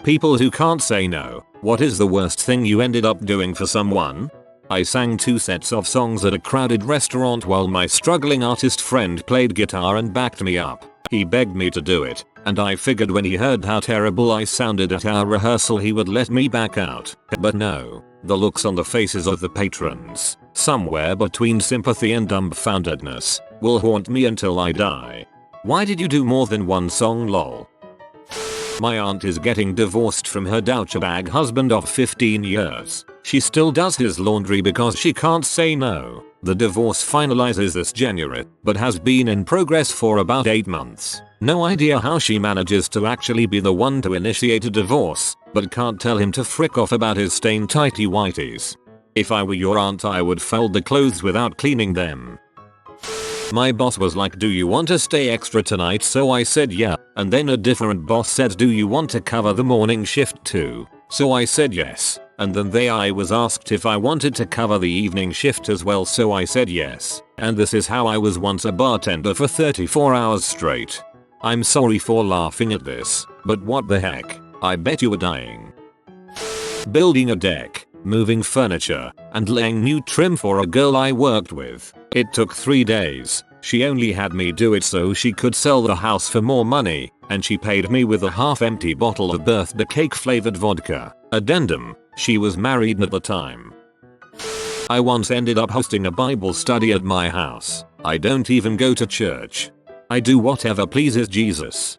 People who can't say no. What is the worst thing you ended up doing for someone? I sang 2 sets of songs at a crowded restaurant while my struggling artist friend played guitar and backed me up. He begged me to do it, and I figured when he heard how terrible I sounded at our rehearsal he would let me back out. But no. The looks on the faces of the patrons, somewhere between sympathy and dumbfoundedness, will haunt me until I die. Why did you do more than one song lol? My aunt is getting divorced from her douchebag husband of 15 years. She still does his laundry because she can't say no. The divorce finalizes this January, but has been in progress for about 8 months. No idea how she manages to actually be the one to initiate a divorce, but can't tell him to frick off about his stained tighty whities. If I were your aunt I would fold the clothes without cleaning them. My boss was like, do you want to stay extra tonight? So I said yeah, and then a different boss said, do you want to cover the morning shift too? So I said yes, and then I was asked if I wanted to cover the evening shift as well, so I said yes. And this is how I was once a bartender for 34 hours straight. I'm sorry for laughing at this, but what the heck, I bet you were dying. Building a deck, moving furniture, and laying new trim for a girl I worked with. It took 3 days. She only had me do it so she could sell the house for more money, and she paid me with a half-empty bottle of birthday cake flavored vodka. Addendum, she was married at the time. I once ended up hosting a Bible study at my house. I don't even go to church. I do whatever pleases Jesus.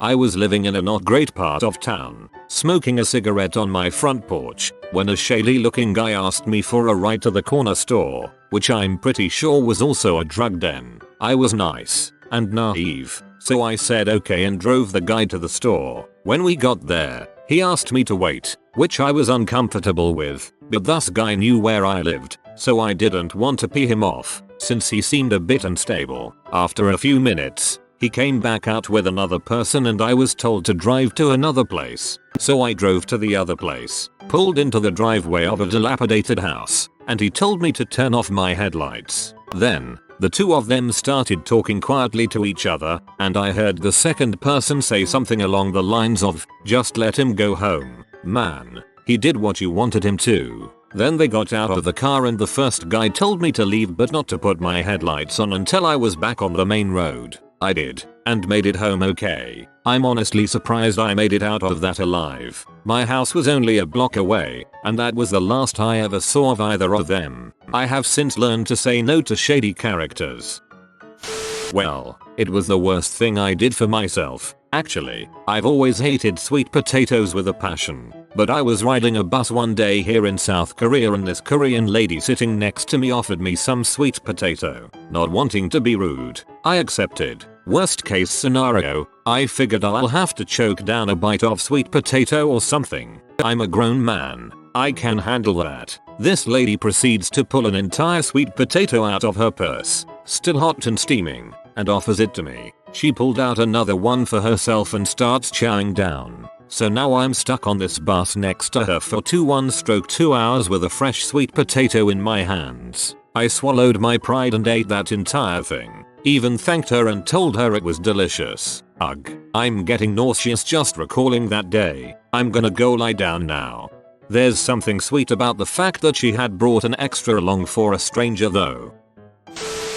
I was living in a not great part of town, smoking a cigarette on my front porch, when a shady looking guy asked me for a ride to the corner store, which I'm pretty sure was also a drug den. I was nice and naive, so I said okay and drove the guy to the store. When we got there, he asked me to wait, which I was uncomfortable with, but this guy knew where I lived, so I didn't want to pee him off, since he seemed a bit unstable. After a few minutes, he came back out with another person and I was told to drive to another place. So I drove to the other place, pulled into the driveway of a dilapidated house, and he told me to turn off my headlights. Then, the two of them started talking quietly to each other, and I heard the second person say something along the lines of, just let him go home, man. He did what you wanted him to. Then they got out of the car and the first guy told me to leave but not to put my headlights on until I was back on the main road. I did, and made it home okay. I'm honestly surprised I made it out of that alive. My house was only a block away, and that was the last I ever saw of either of them. I have since learned to say no to shady characters. Well, it was the worst thing I did for myself. Actually, I've always hated sweet potatoes with a passion. But I was riding a bus one day here in South Korea and this Korean lady sitting next to me offered me some sweet potato. Not wanting to be rude, I accepted. Worst case scenario, I figured I'll have to choke down a bite of sweet potato or something. I'm a grown man. I can handle that. This lady proceeds to pull an entire sweet potato out of her purse, still hot and steaming, and offers it to me. She pulled out another one for herself and starts chowing down. So now I'm stuck on this bus next to her for 2 hours with a fresh sweet potato in my hands. I swallowed my pride and ate that entire thing. Even thanked her and told her it was delicious. Ugh. I'm getting nauseous just recalling that day. I'm gonna go lie down now. There's something sweet about the fact that she had brought an extra along for a stranger though.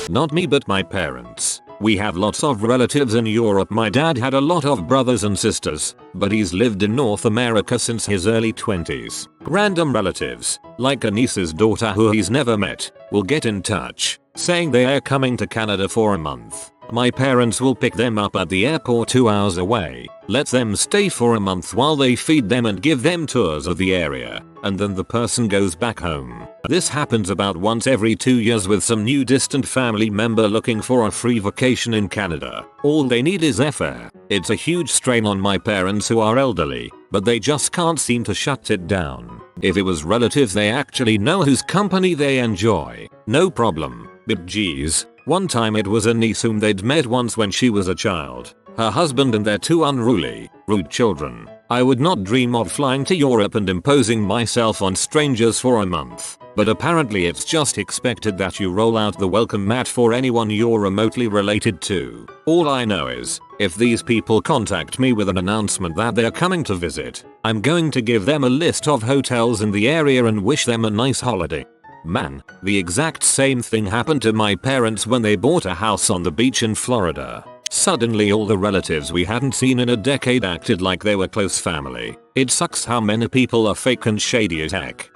Not me but my parents. We have lots of relatives in Europe. My dad had a lot of brothers and sisters, but he's lived in North America since his early 20s. Random relatives, like a niece's daughter who he's never met, will get in touch, saying they are coming to Canada for a month. My parents will pick them up at the airport 2 hours away, let them stay for a month while they feed them and give them tours of the area, and then the person goes back home. This happens about once every 2 years with some new distant family member looking for a free vacation in Canada. All they need is airfare. It's a huge strain on my parents who are elderly, but they just can't seem to shut it down. If it was relatives they actually know whose company they enjoy, no problem. But geez, one time it was a niece whom they'd met once when she was a child. Her husband and their 2 unruly, rude children. I would not dream of flying to Europe and imposing myself on strangers for a month, but apparently it's just expected that you roll out the welcome mat for anyone you're remotely related to. All I know is, if these people contact me with an announcement that they're coming to visit, I'm going to give them a list of hotels in the area and wish them a nice holiday. Man, the exact same thing happened to my parents when they bought a house on the beach in Florida. Suddenly all the relatives we hadn't seen in a decade acted like they were close family. It sucks how many people are fake and shady as heck.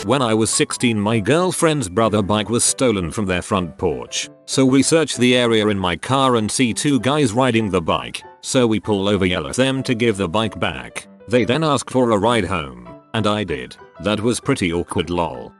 When I was 16, my girlfriend's brother's bike was stolen from their front porch. So we search the area in my car and see two guys riding the bike. So we pull over, yell at them to give the bike back. They then ask for a ride home. And I did. That was pretty awkward, lol.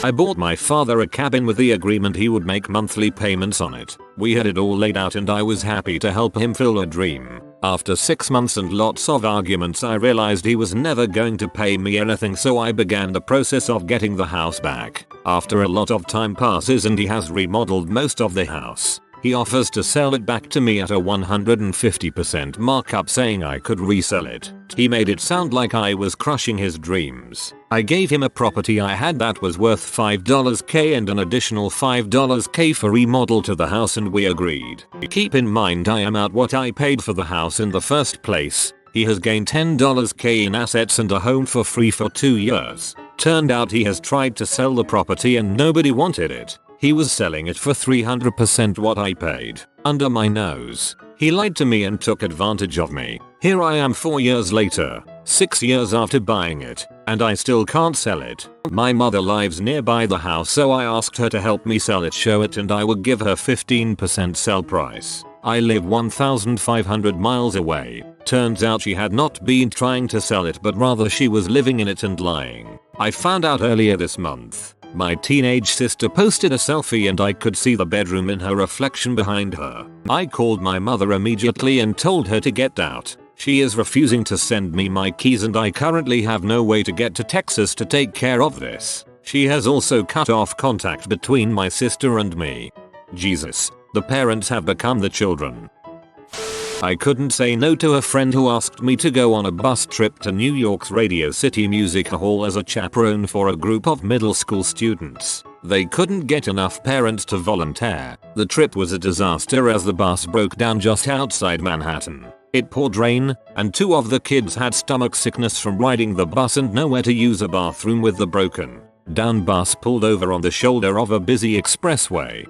I bought my father a cabin with the agreement he would make monthly payments on it. We had it all laid out and I was happy to help him fill a dream. After 6 months and lots of arguments, I realized he was never going to pay me anything, so I began the process of getting the house back. After a lot of time passes and he has remodeled most of the house, he offers to sell it back to me at a 150% markup, saying I could resell it. He made it sound like I was crushing his dreams. I gave him a property I had that was worth $5K and an additional $5K for remodel to the house, and we agreed. Keep in mind I am out what I paid for the house in the first place. He has gained $10K in assets and a home for free for 2 years. Turned out he has tried to sell the property and nobody wanted it. He was selling it for 300% what I paid. Under my nose. He lied to me and took advantage of me. Here I am 4 years later, 6 years after buying it, and I still can't sell it. My mother lives nearby the house, so I asked her to help me sell it, show it, and I would give her 15% sell price. I live 1,500 miles away. Turns out she had not been trying to sell it, but rather she was living in it and lying. I found out earlier this month. My teenage sister posted a selfie and I could see the bedroom in her reflection behind her. I called my mother immediately and told her to get out. She is refusing to send me my keys and I currently have no way to get to Texas to take care of this. She has also cut off contact between my sister and me. Jesus, the parents have become the children. I couldn't say no to a friend who asked me to go on a bus trip to New York's Radio City Music Hall as a chaperone for a group of middle school students. They couldn't get enough parents to volunteer. The trip was a disaster as the bus broke down just outside Manhattan. It poured rain, and 2 of the kids had stomach sickness from riding the bus and nowhere to use a bathroom with the broken down bus pulled over on the shoulder of a busy expressway.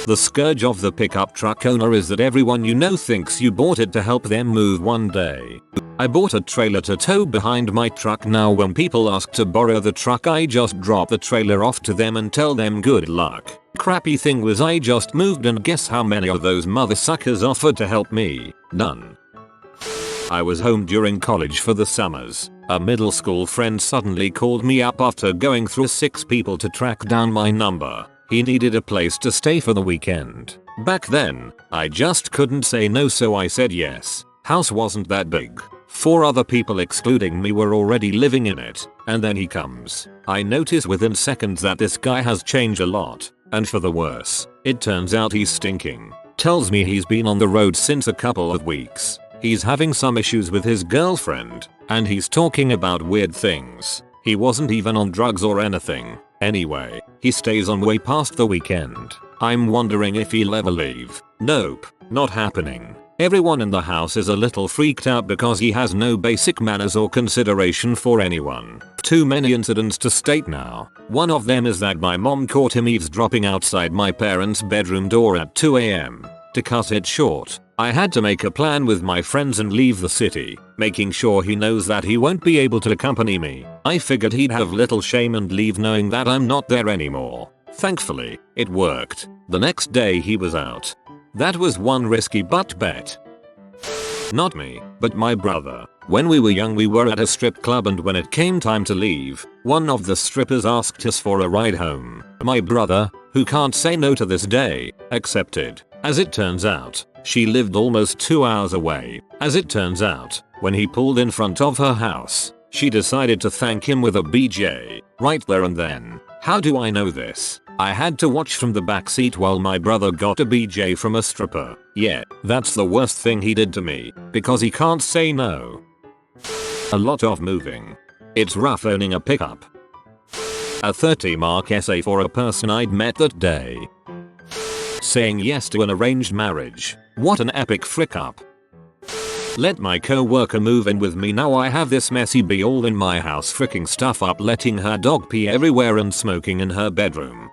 The scourge of the pickup truck owner is that everyone you know thinks you bought it to help them move one day. I bought a trailer to tow behind my truck. Now when people ask to borrow the truck, I just drop the trailer off to them and tell them good luck. Crappy thing was I just moved and guess how many of those mother suckers offered to help me? None. I was home during college for the summers. A middle school friend suddenly called me up after going through 6 people to track down my number. He needed a place to stay for the weekend. Back then, I just couldn't say no, so I said yes. House wasn't that big. 4 other people excluding me were already living in it. And then he comes. I notice within seconds that this guy has changed a lot. And for the worse. It turns out he's stinking. Tells me he's been on the road since a couple of weeks. He's having some issues with his girlfriend. And he's talking about weird things. He wasn't even on drugs or anything. Anyway, he stays on way past the weekend. I'm wondering if he'll ever leave. Nope, not happening. Everyone in the house is a little freaked out because he has no basic manners or consideration for anyone. Too many incidents to state now. One of them is that my mom caught him eavesdropping outside my parents' bedroom door at 2 AM. To cut it short, I had to make a plan with my friends and leave the city, making sure he knows that he won't be able to accompany me. I figured he'd have little shame and leave knowing that I'm not there anymore. Thankfully, it worked. The next day he was out. That was one risky butt bet. Not me, but my brother. When we were young we were at a strip club, and when it came time to leave, one of the strippers asked us for a ride home. My brother, who can't say no to this day, accepted. As it turns out, she lived almost 2 hours away. As it turns out, when he pulled in front of her house, she decided to thank him with a BJ, right there and then. How do I know this? I had to watch from the back seat while my brother got a BJ from a stripper. Yeah, that's the worst thing he did to me, because he can't say no. A lot of moving. It's rough owning a pickup. A 30-mark essay for a person I'd met that day. Saying yes to an arranged marriage. What an epic frick up. Let my coworker move in with me now. I have this messy bee all in my house fricking stuff up, letting her dog pee everywhere and smoking in her bedroom.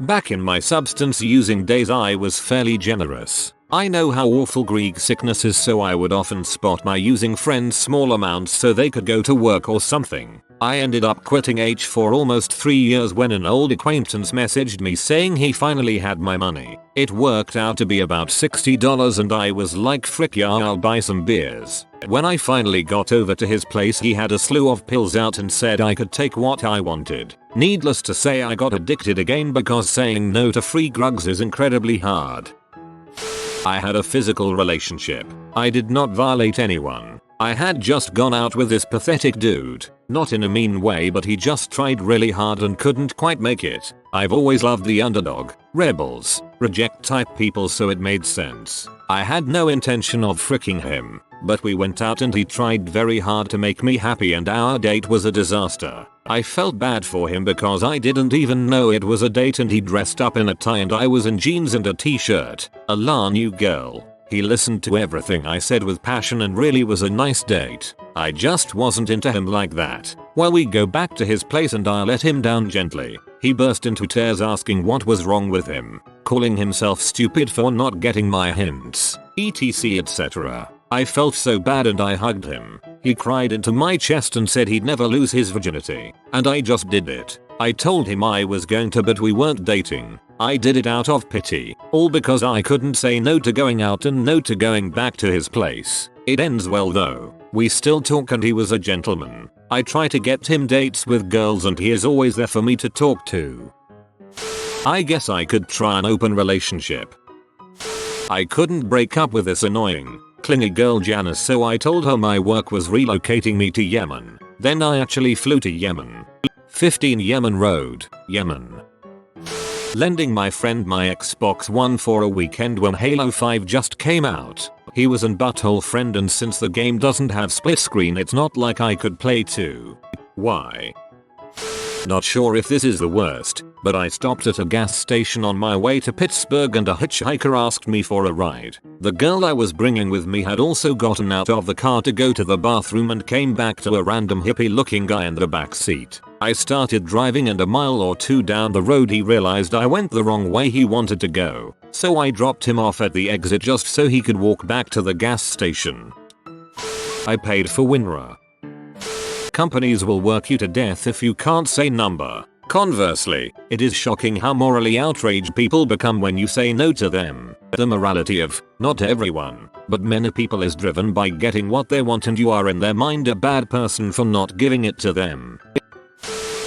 Back in my substance using days I was fairly generous. I know how awful Greek sickness is, so I would often spot my using friends small amounts so they could go to work or something. I ended up quitting H for almost 3 years when an old acquaintance messaged me saying he finally had my money. It worked out to be about $60 and I was like, frick yeah, I'll buy some beers. When I finally got over to his place, he had a slew of pills out and said I could take what I wanted. Needless to say, I got addicted again because saying no to free drugs is incredibly hard. I had a physical relationship. I did not violate anyone. I had just gone out with this pathetic dude. Not in a mean way, but he just tried really hard and couldn't quite make it. I've always loved the underdog, rebels, reject type people, so it made sense. I had no intention of fricking him, but we went out and he tried very hard to make me happy and our date was a disaster. I felt bad for him because I didn't even know it was a date and he dressed up in a tie and I was in jeans and a t-shirt. A la new girl. He listened to everything I said with passion and really was a nice date. I just wasn't into him like that. Well, we go back to his place and I let him down gently. He burst into tears asking what was wrong with him, calling himself stupid for not getting my hints, etc etc. I felt so bad and I hugged him. He cried into my chest and said he'd never lose his virginity. And I just did it. I told him I was going to, but we weren't dating. I did it out of pity, all because I couldn't say no to going out and no to going back to his place. It ends well though. We still talk and he was a gentleman. I try to get him dates with girls and he is always there for me to talk to. I guess I could try an open relationship. I couldn't break up with this annoying, clingy girl Janice, so I told her my work was relocating me to Yemen. Then I actually flew to Yemen. 15 Yemen Road, Yemen. Lending my friend my Xbox One for a weekend when Halo 5 just came out. He was an butthole friend, and since the game doesn't have split screen, it's not like I could play too. Why? Not sure if this is the worst, but I stopped at a gas station on my way to Pittsburgh and a hitchhiker asked me for a ride. The girl I was bringing with me had also gotten out of the car to go to the bathroom and came back to a random hippie looking guy in the back seat. I started driving and a mile or two down the road he realized I went the wrong way he wanted to go. So I dropped him off at the exit just so he could walk back to the gas station. I paid for WinRAR. Companies will work you to death if you can't say number. Conversely, it is shocking how morally outraged people become when you say no to them. The morality of, not everyone, but many people is driven by getting what they want, and you are in their mind a bad person for not giving it to them.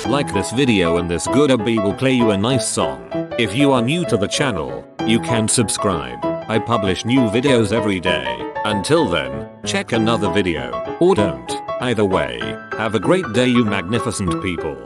Like this video and this good bee will play you a nice song. If you are new to the channel, you can subscribe. I publish new videos every day. Until then, check another video, or don't. Either way, have a great day you magnificent people.